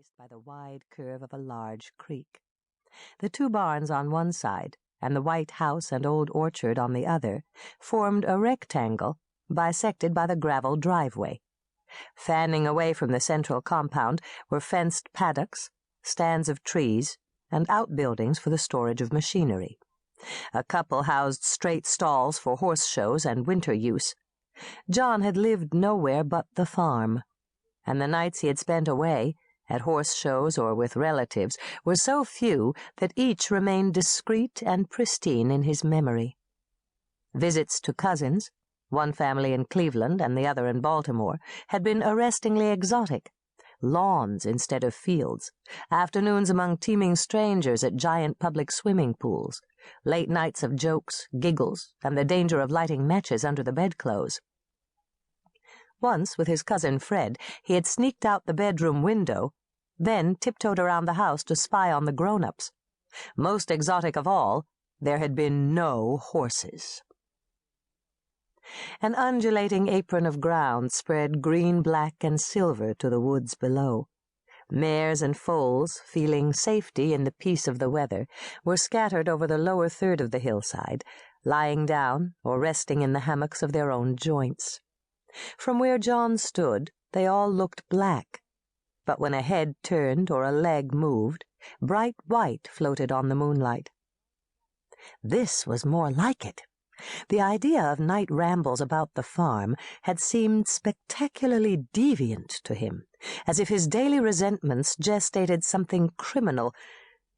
traced by the wide curve of a large creek. The two barns on one side and the white house and old orchard on the other formed a rectangle bisected by the gravel driveway. Fanning away from the central compound were fenced paddocks, stands of trees, and outbuildings for the storage of machinery. A couple housed straight stalls for horse shows and winter use. John had lived nowhere but the farm, and the nights he had spent away, at horse shows or with relatives, were so few that each remained discreet and pristine in his memory. Visits to cousins, one family in Cleveland and the other in Baltimore, had been arrestingly exotic. Lawns instead of fields, afternoons among teeming strangers at giant public swimming pools, late nights of jokes, giggles, and the danger of lighting matches under the bedclothes. Once, with his cousin Fred, he had sneaked out the bedroom window, then tiptoed around the house to spy on the grown-ups. Most exotic of all, there had been no horses. An undulating apron of ground spread green, black, and silver to the woods below. Mares and foals, feeling safety in the peace of the weather, were scattered over the lower third of the hillside, lying down or resting in the hammocks of their own joints. From where John stood, they all looked black, but when a head turned or a leg moved, bright white floated on the moonlight. This was more like it. The idea of night rambles about the farm had seemed spectacularly deviant to him, as if his daily resentments gestated something criminal,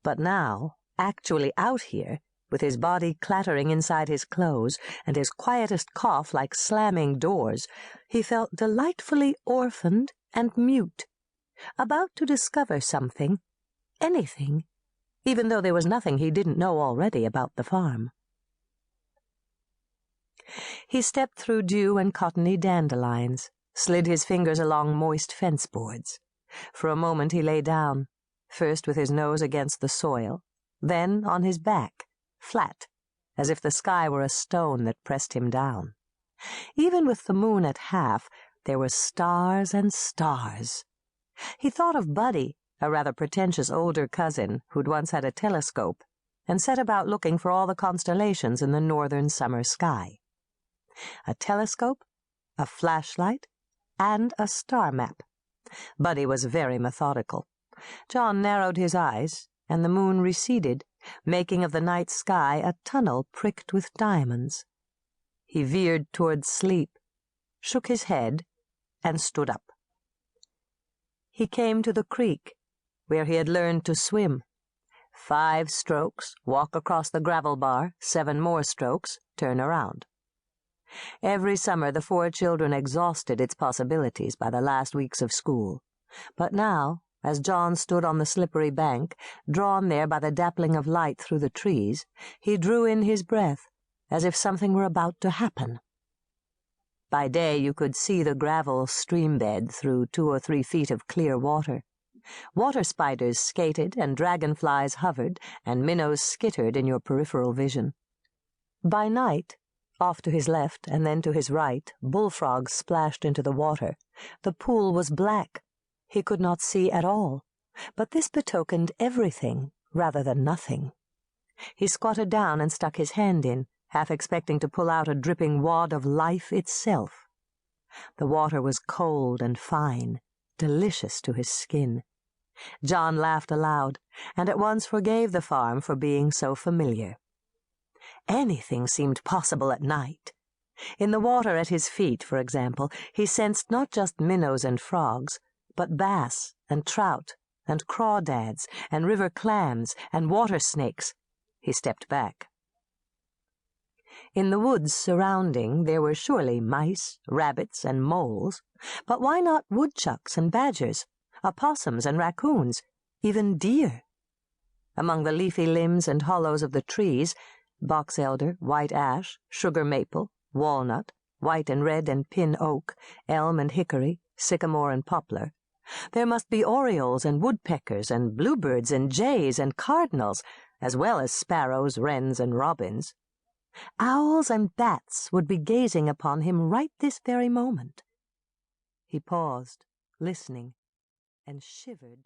but now, actually out here, with his body clattering inside his clothes and his quietest cough like slamming doors, he felt delightfully orphaned and mute, about to discover something, anything, even though there was nothing he didn't know already about the farm. He stepped through dew and cottony dandelions, slid his fingers along moist fence boards. For a moment he lay down, first with his nose against the soil, then on his back, flat, as if the sky were a stone that pressed him down. Even with the moon at half, there were stars and stars. He thought of Buddy, a rather pretentious older cousin who'd once had a telescope, and set about looking for all the constellations in the northern summer sky. A telescope, a flashlight, and a star map. Buddy was very methodical. John narrowed his eyes, and the moon receded, making of the night sky a tunnel pricked with diamonds. He veered toward sleep, shook his head, and stood up. He came to the creek, where he had learned to swim. 5 strokes, walk across the gravel bar, 7 more strokes, turn around. Every summer the 4 children exhausted its possibilities by the last weeks of school. But now, as John stood on the slippery bank, drawn there by the dappling of light through the trees, he drew in his breath, as if something were about to happen. By day you could see the gravel stream bed through 2 or 3 feet of clear water. Water spiders skated, and dragonflies hovered, and minnows skittered in your peripheral vision. By night, off to his left and then to his right, bullfrogs splashed into the water. The pool was black. He could not see at all, but this betokened everything rather than nothing. He squatted down and stuck his hand in, half expecting to pull out a dripping wad of life itself. The water was cold and fine, delicious to his skin. John laughed aloud, and at once forgave the farm for being so familiar. Anything seemed possible at night. In the water at his feet, for example, he sensed not just minnows and frogs, but bass and trout and crawdads and river clams and water snakes. He stepped back. In the woods surrounding there were surely mice, rabbits, and moles, but why not woodchucks and badgers, opossums and raccoons, even deer? Among the leafy limbs and hollows of the trees, box elder, white ash, sugar maple, walnut, white and red and pin oak, elm and hickory, sycamore and poplar, there must be orioles and woodpeckers and bluebirds and jays and cardinals, as well as sparrows, wrens, and robins. Owls and bats would be gazing upon him right this very moment. He paused, listening, and shivered.